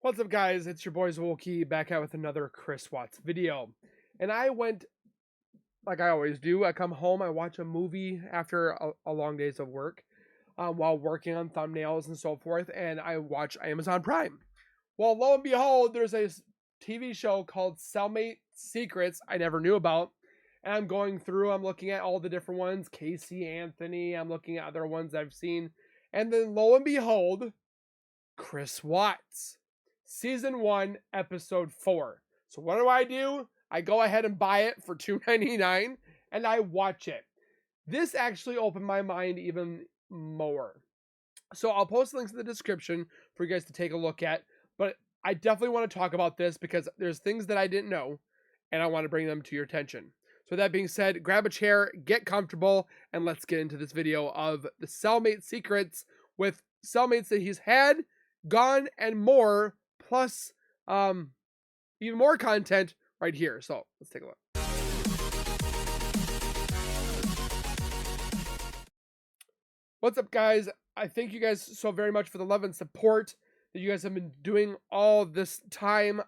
What's up, guys? It's your boys Wolkie back out with another Chris Watts video. And I went, like I always do, I come home, I watch a movie after a long days of work while working on thumbnails and so forth, and I watch Amazon Prime. Well, lo and behold, there's a TV show called Cellmate Secrets I never knew about. And I'm going through, I'm looking at all the different ones, Casey Anthony, I'm looking at other ones I've seen. And then lo and behold, Chris Watts. Season 1, Episode 4. So what do? I go ahead and buy it for $2.99 and I watch it. This actually opened my mind even more. So I'll post links in the description for you guys to take a look at. But I definitely want to talk about this because there's things that I didn't know and I want to bring them to your attention. So that being said, grab a chair, get comfortable, and let's get into this video of the Cellmate secrets with cellmates that he's had, gone, and more, plus even more content right here. So let's take a look. What's up, guys? I thank you guys so very much for the love and support that you guys have been doing all this time.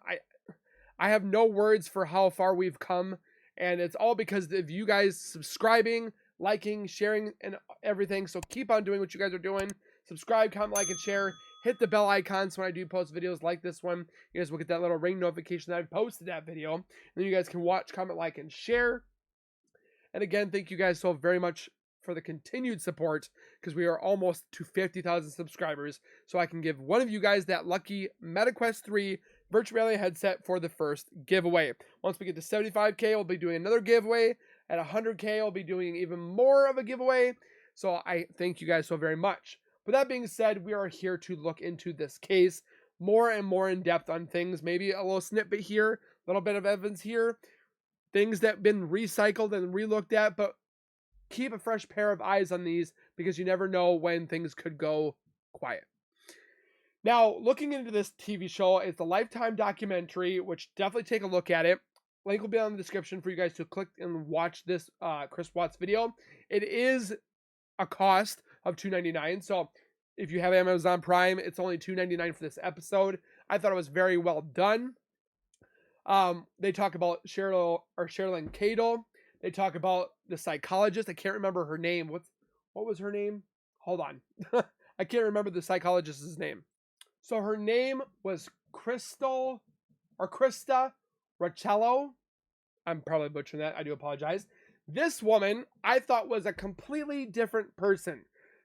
I have no words for how far we've come, and it's all because of you guys subscribing, liking, sharing, and everything. So keep on doing what you guys are doing. Subscribe, comment, like, and share. Hit the bell icon so when I do post videos like this one, you guys will get that little ring notification that I posted that video. And then you guys can watch, comment, like, and share. And again, thank you guys so very much for the continued support, because we are almost to 50,000 subscribers. So I can give one of you guys that lucky MetaQuest 3 virtual reality headset for the first giveaway. Once we get to 75K, we'll be doing another giveaway. At 100K, I'll be doing even more of a giveaway. So I thank you guys so very much. With that being said, we are here to look into this case more and more in depth on things. Maybe a little snippet here, a little bit of evidence here, things that have been recycled and relooked at, but keep a fresh pair of eyes on these because you never know when things could go quiet. Now, looking into this TV show, it's a Lifetime documentary, which definitely take a look at it. Link will be on the description for you guys to click and watch this Chris Watts video. It is a cost of $2.99. So if you have Amazon Prime, it's only $2.99 for this episode. I thought it was very well done. They talk about Cheryln Cadle. They talk about the psychologist. I can't remember her name. What was her name? Hold on. I can't remember the psychologist's name. So her name was Krista Rachello. I'm probably butchering that. I do apologize. This woman I thought was a completely different person.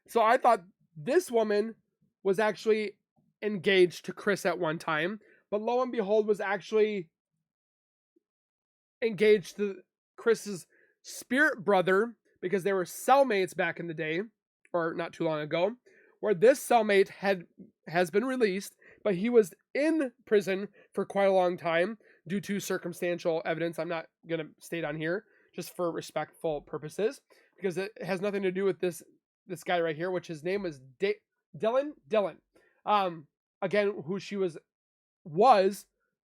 So I thought this woman was actually engaged to Chris at one time, but lo and behold was actually engaged to Chris's spirit brother, because they were cellmates back in the day, or not too long ago, where this cellmate has been released, but he was in prison for quite a long time due to circumstantial evidence I'm not going to state on here, just for respectful purposes, because it has nothing to do with this guy right here, which his name was Dylan. Again, who she was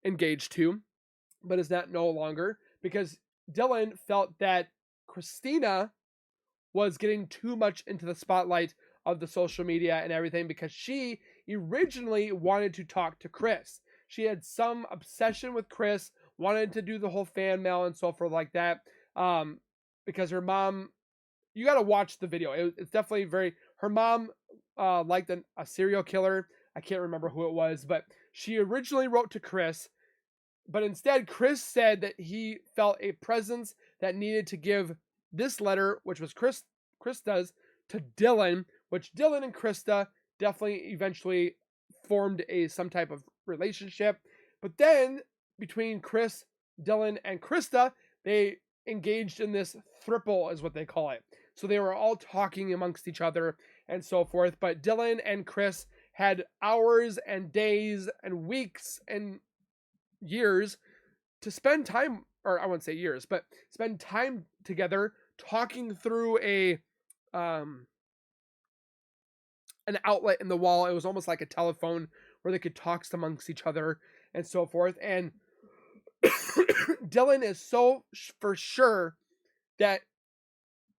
engaged to, but is not no longer, because Dylan felt that Christina was getting too much into the spotlight of the social media and everything, because she originally wanted to talk to Chris. She had some obsession with Chris, wanted to do the whole fan mail and so forth like that, because her mom, you got to watch the video. It's definitely her mom liked a serial killer. I can't remember who it was, but she originally wrote to Chris, but instead Chris said that he felt a presence that needed to give this letter, which was Krista's, to Dylan, which Dylan and Krista definitely eventually formed some type of relationship. But then between Chris, Dylan, and Krista, they engaged in this throuple, is what they call it. So they were all talking amongst each other and so forth. But Dylan and Chris had hours and days and weeks and years to spend time, or I wouldn't say years, but spend time together talking through an outlet in the wall. It was almost like a telephone where they could talk amongst each other and so forth. And Dylan is so for sure that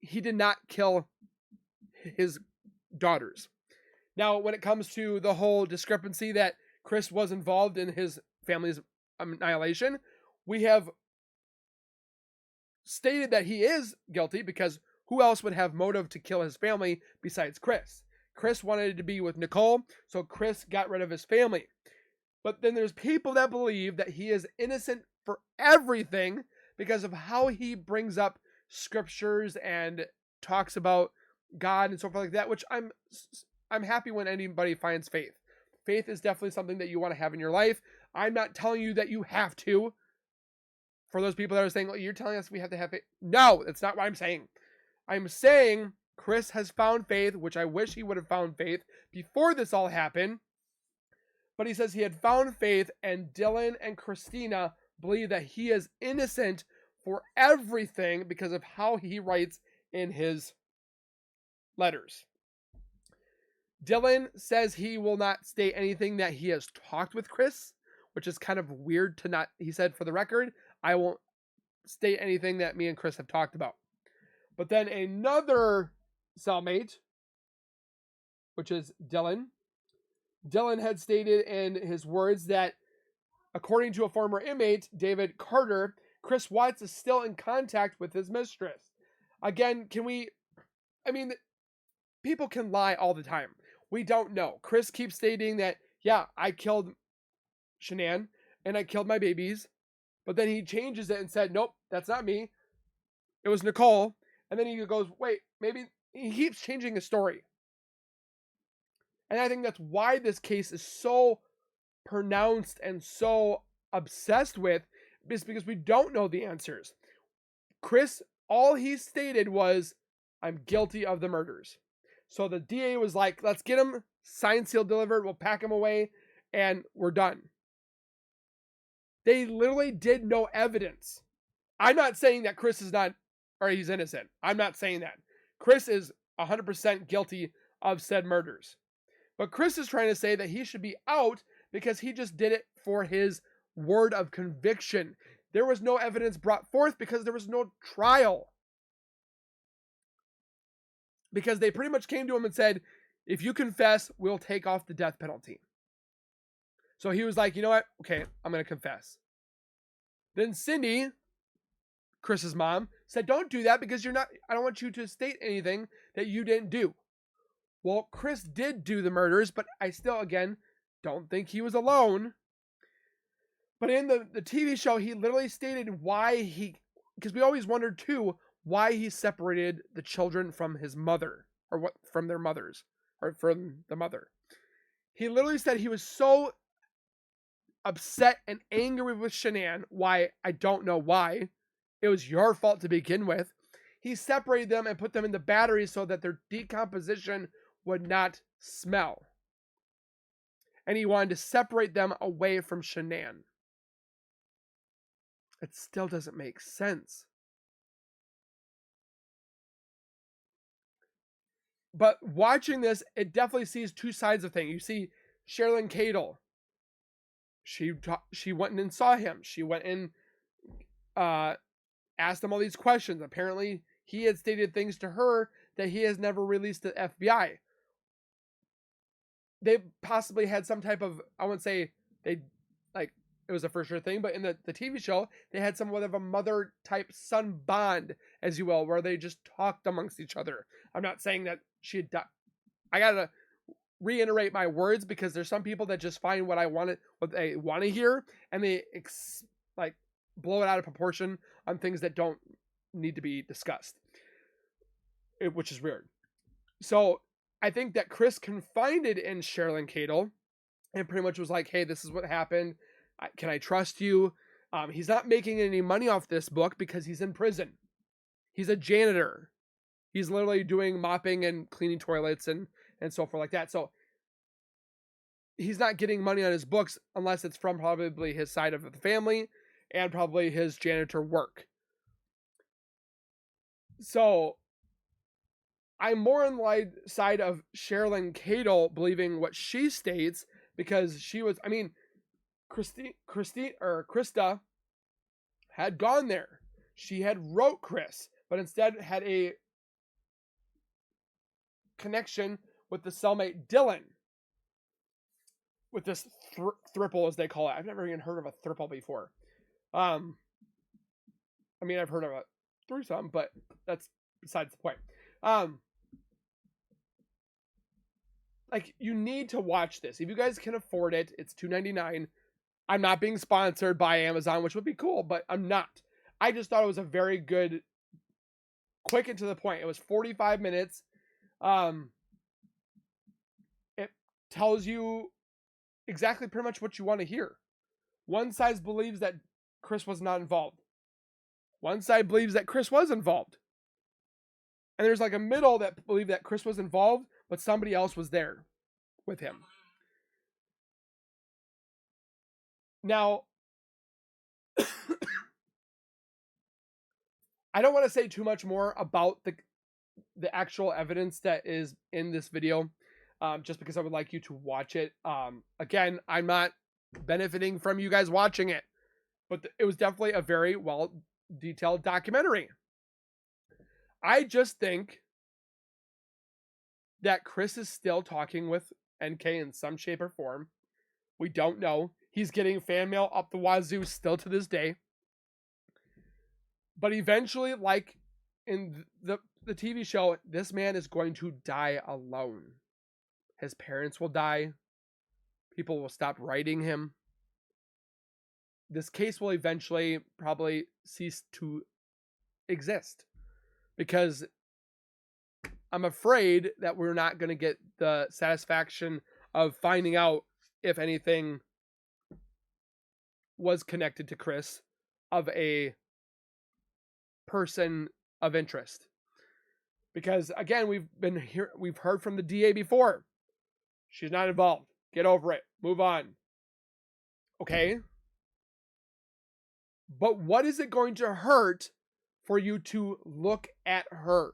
he did not kill his daughters. Now, when it comes to the whole discrepancy that Chris was involved in his family's annihilation. We have stated that he is guilty because who else would have motive to kill his family besides Chris? Chris wanted to be with Nicole, so Chris got rid of his family. But then there's people that believe that he is innocent for everything because of how he brings up scriptures and talks about God and so forth like that, which I'm happy when anybody finds faith. Faith is definitely something that you want to have in your life. I'm not telling you that you have to. For those people that are saying, well, you're telling us we have to have faith. No, that's not what I'm saying. I'm saying Chris has found faith, which I wish he would have found faith before this all happened. But he says he had found faith, and Dylan and Christina believe that he is innocent for everything because of how he writes in his letters. Dylan says he will not state anything that he has talked with Chris, which is kind of weird to not, he said, for the record, I won't state anything that me and Chris have talked about. But then another cellmate, which is Dylan had stated in his words that, according to a former inmate, David Carter, Chris Watts is still in contact with his mistress. Again, people can lie all the time. We don't know. Chris keeps stating that, yeah, I killed Shanann and I killed my babies. But then he changes it and said, nope, that's not me. It was Nicole. And then he goes, wait, maybe he keeps changing his story. And I think that's why this case is so pronounced and so obsessed with, is because we don't know the answers. Chris, all he stated was, I'm guilty of the murders. So the DA was like, let's get him, signed, sealed, delivered, we'll pack him away, and we're done. They literally did no evidence. I'm not saying that Chris is not, or he's innocent. I'm not saying that. Chris is 100% guilty of said murders. But Chris is trying to say that he should be out because he just did it for his word of conviction. There was no evidence brought forth because there was no trial. Because they pretty much came to him and said, if you confess, we'll take off the death penalty. So he was like, you know what? Okay, I'm going to confess. Then Cindy, Chris's mom, said, don't do that because I don't want you to state anything that you didn't do. Well, Chris did do the murders, but I still, again, don't think he was alone. But in the TV show, he literally stated why because we always wondered too, why he separated the children from his mother, or from their mothers, or from the mother. He literally said he was so upset and angry with Shanann. Why? I don't know why. It was your fault to begin with. He separated them and put them in the batteries so that their decomposition would not smell. And he wanted to separate them away from Shanann. It still doesn't make sense. But watching this, it definitely sees two sides of things. You see Cheryln Cadle. She went in and saw him. She went in, asked him all these questions. Apparently, he had stated things to her that he has never released to the FBI. They possibly had some type of, I wouldn't say it was a for sure thing, but in the TV show, they had somewhat of a mother type son bond, as you will, where they just talked amongst each other. I'm not saying that she had done. I gotta reiterate my words because there's some people that just find what they want to hear, and they blow it out of proportion on things that don't need to be discussed, which is weird. So I think that Chris confided in Cheryln Cadle and pretty much was like, hey, this is what happened. Can I trust you? He's not making any money off this book because he's in prison. He's a janitor. He's literally doing mopping and cleaning toilets and so forth like that. So he's not getting money on his books unless it's from probably his side of the family and probably his janitor work. So I'm more on the side of Cheryln Cadle believing what she states because Krista had gone there. She had wrote Chris, but instead had a connection with the cellmate Dylan. with this thruple, as they call it. I've never even heard of a thruple before. I mean, I've heard of a threesome, but that's besides the point. Like, you need to watch this. If you guys can afford it, it's $2.99. I'm not being sponsored by Amazon, which would be cool, but I'm not. I just thought it was a very good, quick and to the point. It was 45 minutes. It tells you exactly pretty much what you want to hear. One side believes that Chris was not involved. One side believes that Chris was involved. And there's like a middle that believe that Chris was involved, but somebody else was there with him. Now, I don't want to say too much more about the actual evidence that is in this video, just because I would like you to watch it. Again, I'm not benefiting from you guys watching it, but it was definitely a very well-detailed documentary. I just think that Chris is still talking with NK in some shape or form. We don't know. He's getting fan mail up the wazoo still to this day. But eventually, like in the TV show, this man is going to die alone. His parents will die. People will stop writing him. This case will eventually probably cease to exist. Because I'm afraid that we're not going to get the satisfaction of finding out if anything was connected to Chris of a person of interest. Because again, we've heard from the DA before. She's not involved. Get over it. Move on. Okay? But what is it going to hurt for you to look at her?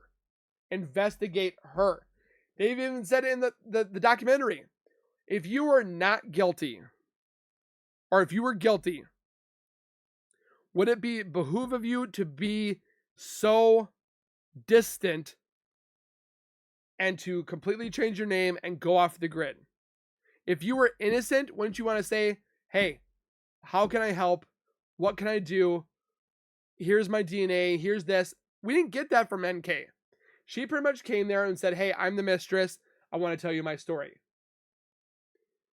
Investigate her. They've even said it in the documentary. If you were not guilty, or if you were guilty, would it behoove of you to be so distant and to completely change your name and go off the grid? If you were innocent, wouldn't you want to say, hey, how can I help? What can I do? Here's my DNA. Here's this. We didn't get that from NK. She pretty much came there and said, hey, I'm the mistress. I want to tell you my story.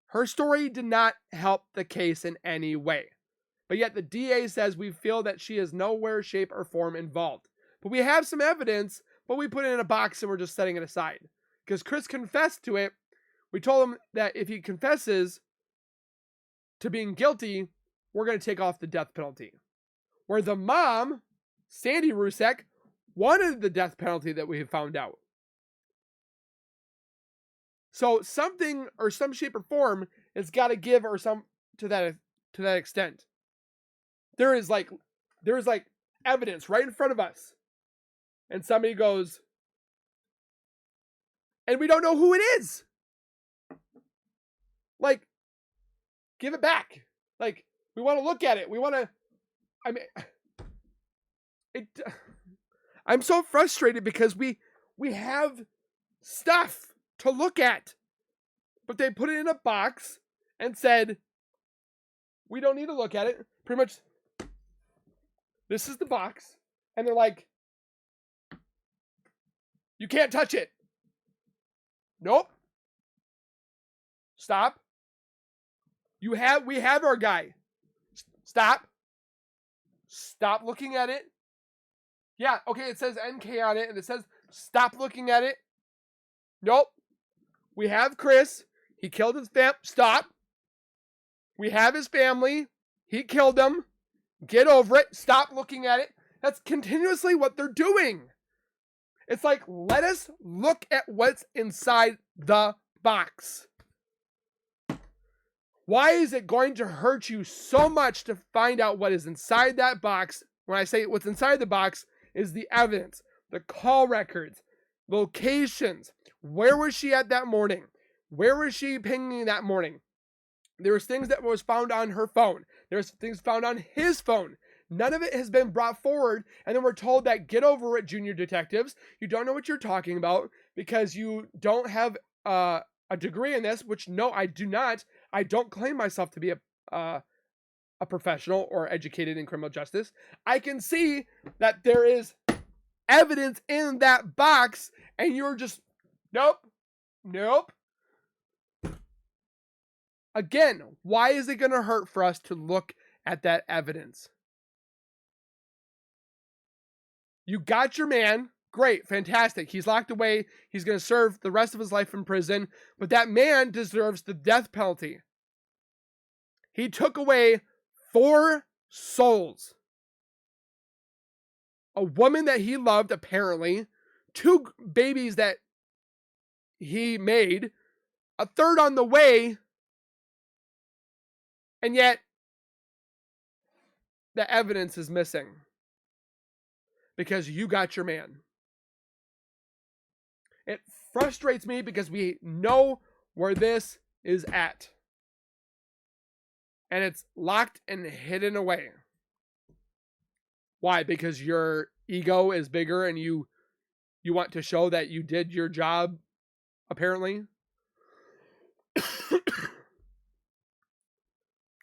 Her story did not help the case in any way. But yet the DA says we feel that she is nowhere, shape, or form involved. But we have some evidence, but we put it in a box and we're just setting it aside. Because Chris confessed to it. We told him that if he confesses to being guilty, we're going to take off the death penalty. Where the mom, Sandy Rusek, wanted the death penalty that we have found out. So something or some shape or form has got to give or some to that extent. There is evidence right in front of us. And somebody goes, and we don't know who it is. Like, give it back. Like, we want to look at it. We want to, I'm so frustrated because we have stuff to look at, but they put it in a box and said, we don't need to look at it. Pretty much, this is the box. And they're like, you can't touch it. Nope. Stop. We have our guy. Stop. Stop looking at it. Yeah, okay, it says NK on it, and it says stop looking at it. Nope. We have Chris. He killed his fam. Stop. We have his family. He killed them. Get over it. Stop looking at it. That's continuously what they're doing. It's like, let us look at what's inside the box. Why is it going to hurt you so much to find out what is inside that box? When I say what's inside the box is the evidence, the call records, locations. Where was she at that morning? Where was she pinging that morning? There was things that was found on her phone. There's things found on his phone. None of it has been brought forward. And then we're told that get over it, junior detectives. You don't know what you're talking about because you don't have a degree in this, which no, I do not. I don't claim myself to be a professional or educated in criminal justice. I can see that there is evidence in that box, and you're just, nope. Again, why is it going to hurt for us to look at that evidence? You got your man. Great, fantastic. He's locked away. He's going to serve the rest of his life in prison. But that man deserves the death penalty. He took away 4 souls. A woman that he loved, apparently. 2 babies that he made. A third on the way. And yet, the evidence is missing. Because you got your man. It frustrates me because we know where this is at. And it's locked and hidden away. Why? Because your ego is bigger and you want to show that you did your job, apparently.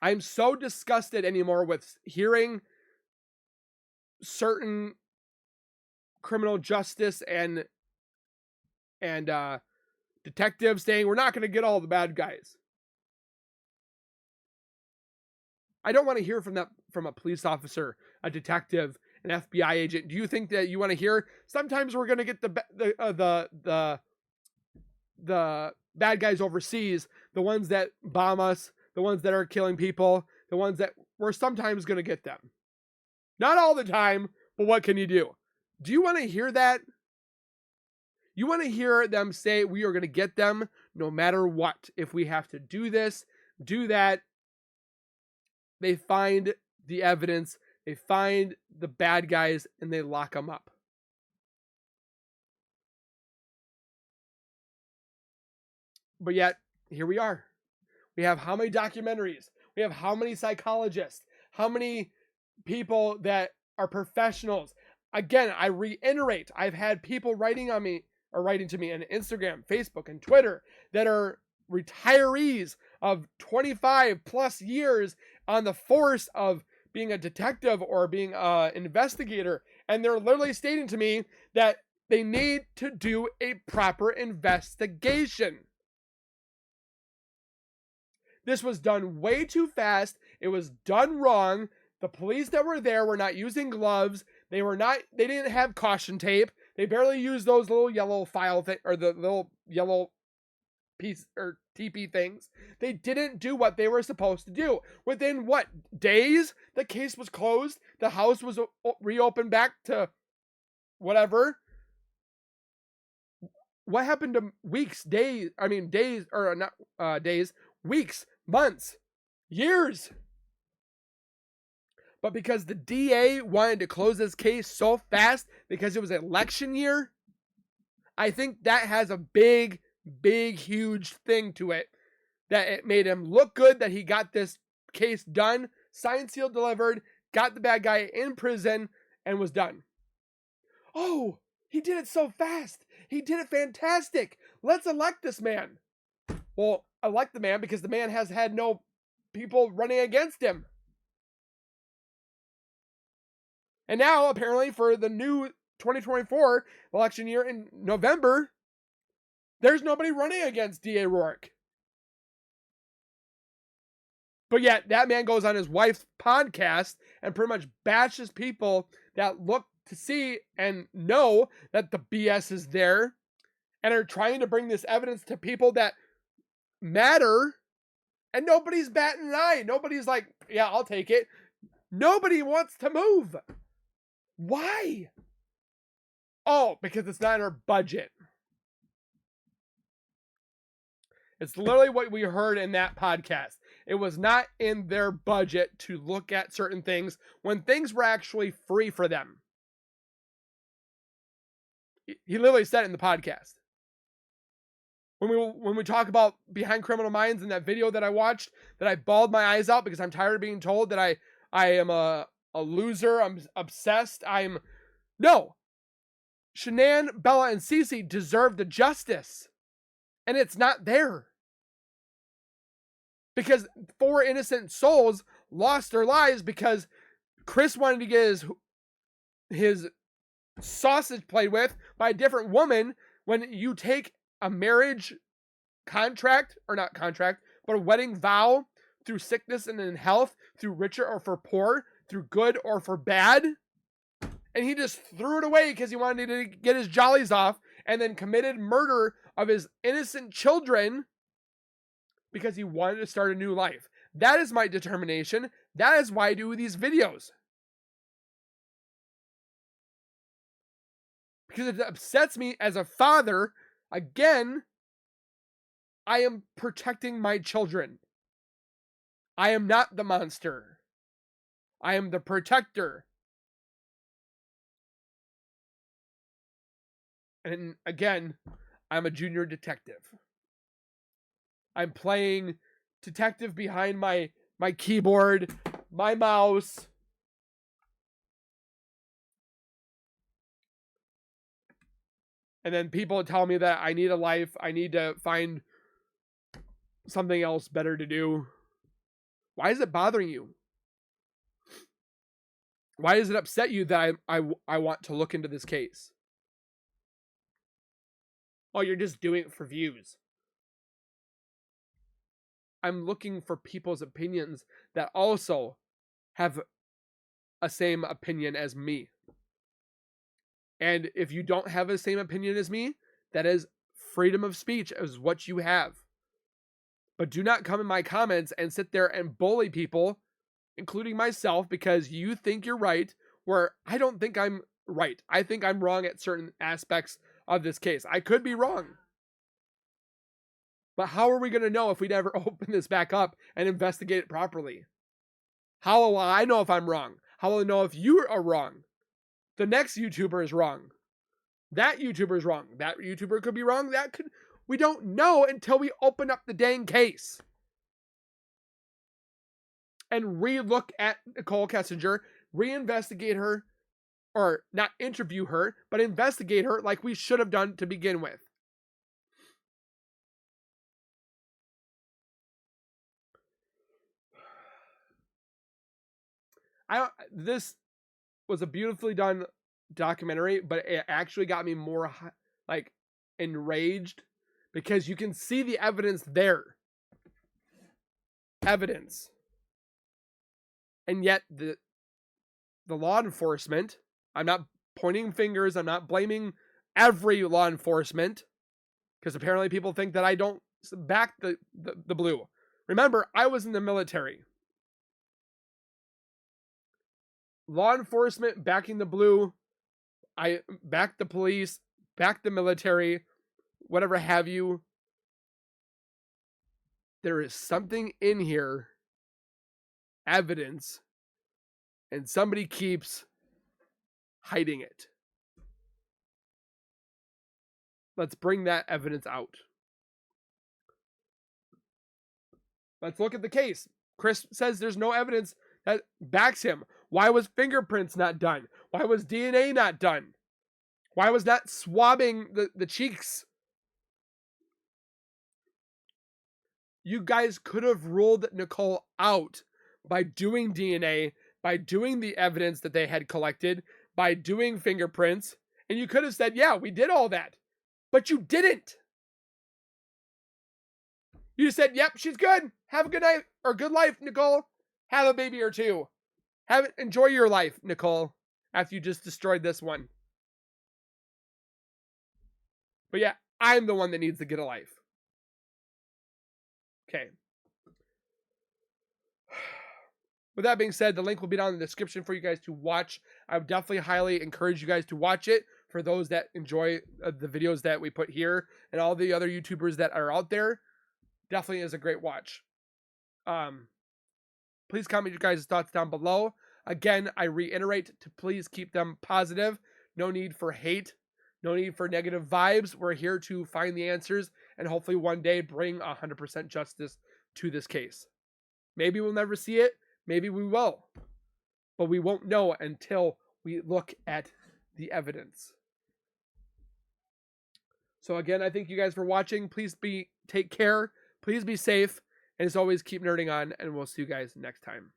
I'm so disgusted anymore with hearing certain criminal justice and detectives saying we're not going to get all the bad guys. I don't want to hear from a police officer, a detective, an FBI agent. Do you think that you want to hear? Sometimes we're going to get the bad guys overseas, the ones that bomb us, the ones that are killing people, the ones that we're sometimes going to get them. Not all the time, but what can you do? Do you want to hear that? You want to hear them say we are going to get them no matter what. If we have to do this, do that. They find the evidence, they find the bad guys, and they lock them up. But yet, here we are. We have how many documentaries? We have how many psychologists? How many people that are professionals? Again, I reiterate, I've had people writing to me on Instagram, Facebook, and Twitter that are retirees of 25 plus years on the force of being a detective or being an investigator. And they're literally stating to me that they need to do a proper investigation. This was done way too fast. It was done wrong. The police that were there were not using gloves. They didn't have caution tape. They barely used those little yellow file or the little yellow piece or TP things. They didn't do what they were supposed to do. Within days, the case was closed. The house was reopened back to whatever. What happened to weeks, weeks, months, years? But because the DA wanted to close this case so fast because it was election year, I think that has a big, huge thing to it. That it made him look good that he got this case done, signed, sealed, delivered, got the bad guy in prison, and was done. Oh, he did it so fast. He did it fantastic. Let's elect this man. Well, elect the man because the man has had no people running against him. And now, apparently, for the new 2024 election year in November, there's nobody running against D.A. Rourke. But yet, that man goes on his wife's podcast and pretty much bashes people that look to see and know that the BS is there and are trying to bring this evidence to people that matter, and nobody's batting an eye. Nobody's like, yeah, I'll take it. Nobody wants to move. Why? Oh, because it's not in our budget. It's literally what we heard in that podcast. It was not in their budget to look at certain things when things were actually free for them. He literally said it in the podcast. When we talk about Behind Criminal Minds in that video that I watched, that I bawled my eyes out because I'm tired of being told that I am a loser, I'm obsessed, No. Shanann, Bella, and Cece deserve the justice. And it's not there. Because 4 innocent souls lost their lives because Chris wanted to get his sausage played with by a different woman. When you take a marriage contract, or not contract, but a wedding vow through sickness and in health, through richer or for poor, through good or for bad, and he just threw it away because he wanted to get his jollies off, and then committed murder of his innocent children because he wanted to start a new life. That is my determination. That is why I do these videos. Because it upsets me as a father. Again, I am protecting my children. I am not the monster. I am the protector. And again, I'm a junior detective. I'm playing detective behind my keyboard, my mouse. And then people tell me that I need a life. I need to find something else better to do. Why is it bothering you? Why does it upset you that I want to look into this case? Oh, you're just doing it for views. I'm looking for people's opinions that also have a same opinion as me. And if you don't have the same opinion as me, that is freedom of speech, is what you have. But do not come in my comments and sit there and bully people, including myself, because you think you're right, where I don't think I'm right. I think I'm wrong at certain aspects of this case. I could be wrong. But how are we going to know if we never open this back up and investigate it properly? How will I know if I'm wrong? How will I know if you are wrong? The next YouTuber is wrong. That YouTuber is wrong. That YouTuber could be wrong. We don't know until we open up the dang case. And re-look at Nicole Kessinger, reinvestigate her, or not interview her, but investigate her like we should have done to begin with. This was a beautifully done documentary, but it actually got me more like enraged because you can see the evidence there. Evidence. And yet the law enforcement, I'm not pointing fingers, I'm not blaming every law enforcement, because apparently people think that I don't back the blue. Remember, I was in the military. Law enforcement backing the blue, I back the police, back the military, whatever have you. There is something in here, evidence, and somebody keeps hiding it. Let's bring that evidence out. Let's look at the case. Chris says there's no evidence that backs him. Why was fingerprints not done? Why was DNA not done? Why was not swabbing the cheeks? You guys could have ruled Nicole out by doing DNA, by doing the evidence that they had collected, by doing fingerprints, and you could have said, yeah, we did all that. But you didn't. You just said, yep, she's good. Have a good night, or good life, Nicole. Have a baby or two. Enjoy your life, Nicole, after you just destroyed this one. But yeah, I'm the one that needs to get a life. Okay. With that being said, the link will be down in the description for you guys to watch. I would definitely highly encourage you guys to watch it for those that enjoy the videos that we put here, and all the other YouTubers that are out there. Definitely is a great watch. Please comment your guys' thoughts down below. Again, I reiterate to please keep them positive. No need for hate. No need for negative vibes. We're here to find the answers and hopefully one day bring 100% justice to this case. Maybe we'll never see it. Maybe we will. But we won't know until we look at the evidence. So again, I thank you guys for watching. Please take care. Please be safe. And as always, keep nerding on, and we'll see you guys next time.